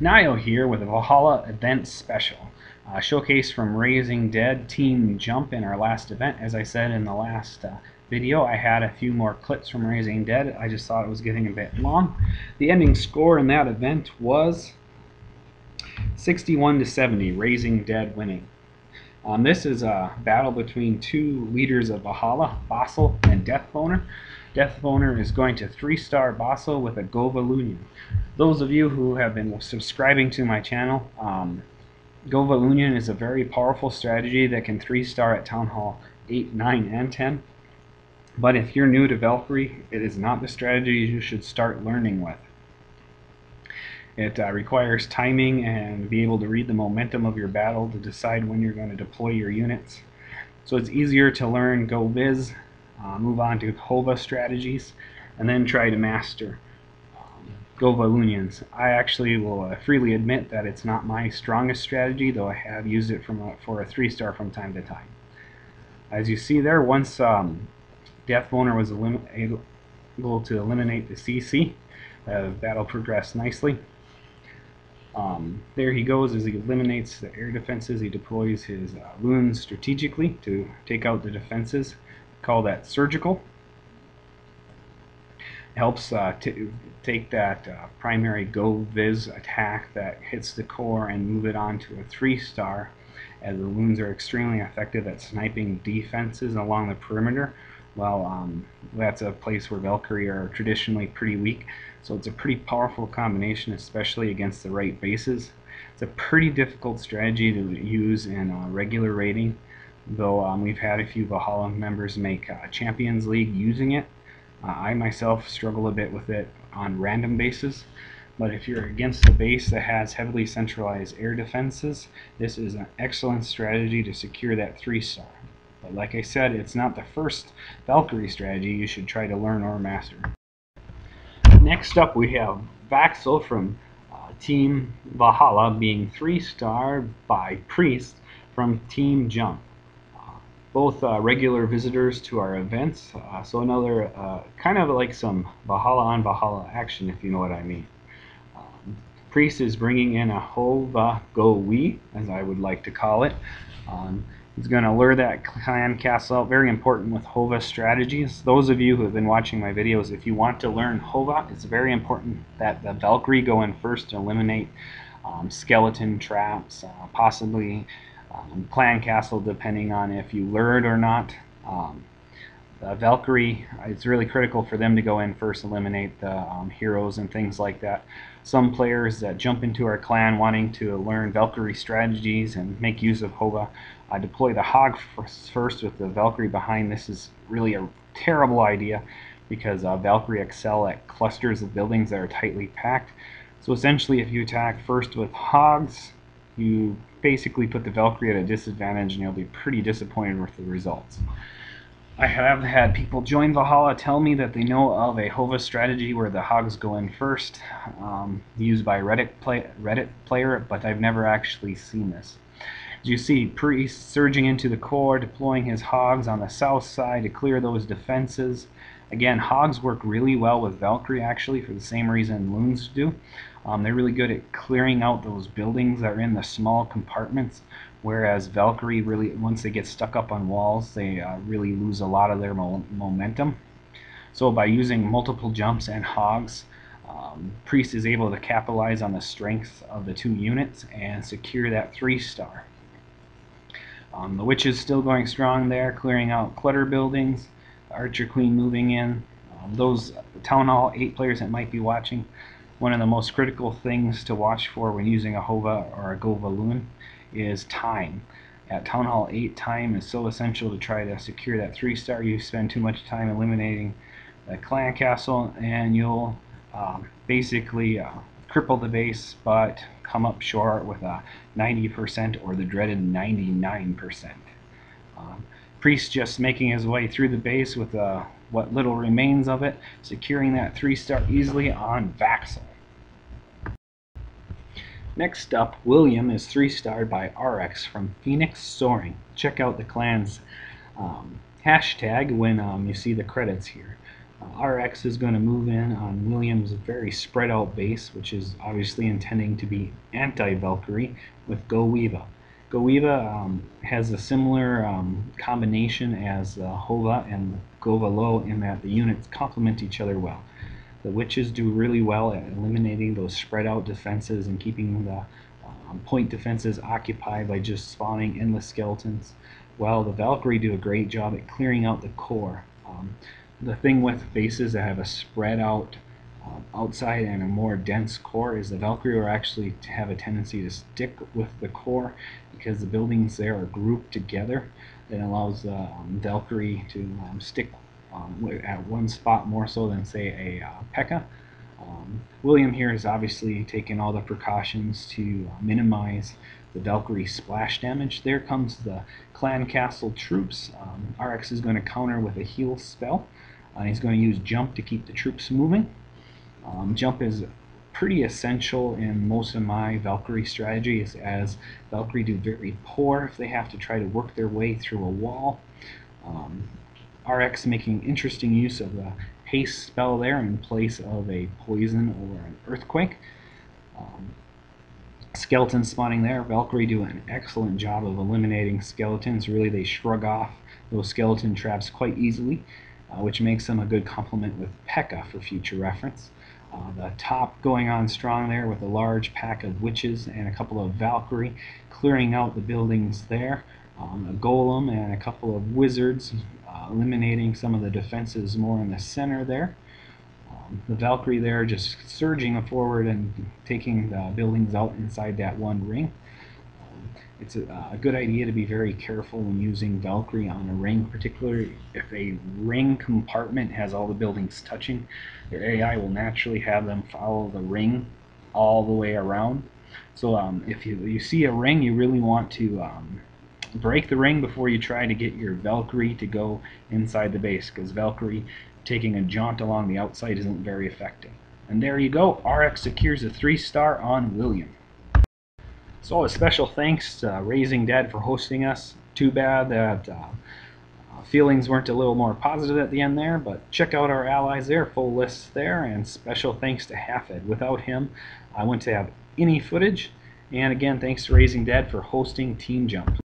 Nio here with a Valhalla event special. Showcase from Raising Dead Team Jump in our last event. As I said in the last video, I had a few more clips from Raising Dead. I just thought it was getting a bit long. The ending score in that event was 61 to 70, Raising Dead winning. This is a battle between two leaders of Valhalla, Basel and Deathboner. Deathboner is going to 3-star Basel with a Govalunion. Those of you who have been subscribing to my channel, Govalunion is a very powerful strategy that can 3-star at Town Hall 8, 9, and 10. But if you're new to Valkyrie, it is not the strategy you should start learning with. It requires timing and be able to read the momentum of your battle to decide when you're going to deploy your units. So it's easier to learn Go Viz, move on to Hova strategies, and then try to master Govalunions. I actually will freely admit that it's not my strongest strategy, though I have used it for a 3-star from time to time. As you see there, once Deathboner was able to eliminate the CC, the battle progressed nicely. There he goes as he eliminates the air defenses. He deploys his runes strategically to take out the defenses. Call that surgical. Helps to take that primary Go Viz attack that hits the core and move it on to a 3-star, as the wounds are extremely effective at sniping defenses along the perimeter. Well, that's a place where Valkyrie are traditionally pretty weak, so it's a pretty powerful combination, especially against the right bases. It's a pretty difficult strategy to use in regular raiding, though we've had a few Valhalla members make Champions League using it. I myself struggle a bit with it on random bases, but if you're against a base that has heavily centralized air defenses, this is an excellent strategy to secure that 3-star. But like I said, it's not the first Valkyrie strategy you should try to learn or master. Next up we have Vaxel from Team Valhalla being 3-star by Priest from Team Jump. Both regular visitors to our events, so another kind of like some Valhalla on Valhalla action, if you know what I mean. Priest is bringing in a Hova Go We, as I would like to call it. He's going to lure that clan castle out. Very important with Hova strategies. Those of you who have been watching my videos, if you want to learn Hova, it's very important that the Valkyrie go in first to eliminate skeleton traps, possibly clan castle, depending on if you lure it or not. The Valkyrie, it's really critical for them to go in first, eliminate the heroes and things like that. Some players that jump into our clan wanting to learn Valkyrie strategies and make use of Hova deploy the Hog first with the Valkyrie behind. This is really a terrible idea because Valkyrie excel at clusters of buildings that are tightly packed. So essentially, if you attack first with Hogs, you basically put the Valkyrie at a disadvantage and you'll be pretty disappointed with the results. I have had people join Valhalla tell me that they know of a Hova strategy where the Hogs go in first, used by Reddit player, but I've never actually seen this. As you see, Priest surging into the core, deploying his Hogs on the south side to clear those defenses. Again, Hogs work really well with Valkyrie, actually, for the same reason Loons do. They're really good at clearing out those buildings that are in the small compartments, whereas Valkyrie, really, once they get stuck up on walls, they really lose a lot of their momentum. So by using multiple jumps and Hogs, Priest is able to capitalize on the strength of the two units and secure that 3-star. The Witch is still going strong there, clearing out clutter buildings. The Archer Queen moving in. Those Town Hall 8 players that might be watching, one of the most critical things to watch for when using a Hova or a Govalun is time. At Town Hall 8, time is so essential to try to secure that 3-star. You spend too much time eliminating the clan castle and you'll basically cripple the base, but come up short with a 90% or the dreaded 99%. Priest just making his way through the base with what little remains of it, securing that 3-star easily on Vaxel. Next up, William is 3-starred by RX from Phoenix Soaring. Check out the clan's hashtag when you see the credits here. RX is going to move in on William's very spread out base, which is obviously intending to be anti-Valkyrie with Go Weeva. Go Weeva has a similar combination as Hova and Govalo in that the units complement each other well. The witches do really well at eliminating those spread out defenses and keeping the point defenses occupied by just spawning endless skeletons, while the Valkyrie do a great job at clearing out the core. The thing with bases that have a spread out outside and a more dense core is the Valkyrie will actually have a tendency to stick with the core because the buildings there are grouped together. That allows the Valkyrie to stick at one spot more so than, say, a P.E.K.K.A. William here has obviously taken all the precautions to minimize the Valkyrie splash damage. There comes the clan castle troops. RX is going to counter with a heal spell. He's going to use jump to keep the troops moving. Jump is pretty essential in most of my Valkyrie strategies, as Valkyrie do very poor if they have to try to work their way through a wall. RX making interesting use of the haste spell there in place of a poison or an earthquake. Skeleton spawning there. Valkyrie do an excellent job of eliminating skeletons. Really, they shrug off those skeleton traps quite easily, which makes them a good complement with P.E.K.K.A. for future reference. The top going on strong there with a large pack of witches and a couple of Valkyrie clearing out the buildings there. A golem and a couple of wizards eliminating some of the defenses more in the center there. The Valkyrie there just surging forward and taking the buildings out inside that one ring. It's a good idea to be very careful when using Valkyrie on a ring, particularly if a ring compartment has all the buildings touching. Their AI will naturally have them follow the ring all the way around. So if you see a ring, you really want to break the ring before you try to get your Valkyrie to go inside the base, because Valkyrie taking a jaunt along the outside isn't very effective. And there you go, RX secures a 3-star on William. So a special thanks to Raising Dead for hosting us. Too bad that feelings weren't a little more positive at the end there, but check out our allies there, full lists there, and special thanks to Halfed. Without him, I wouldn't have any footage. And again, thanks to Raising Dead for hosting Team Jump.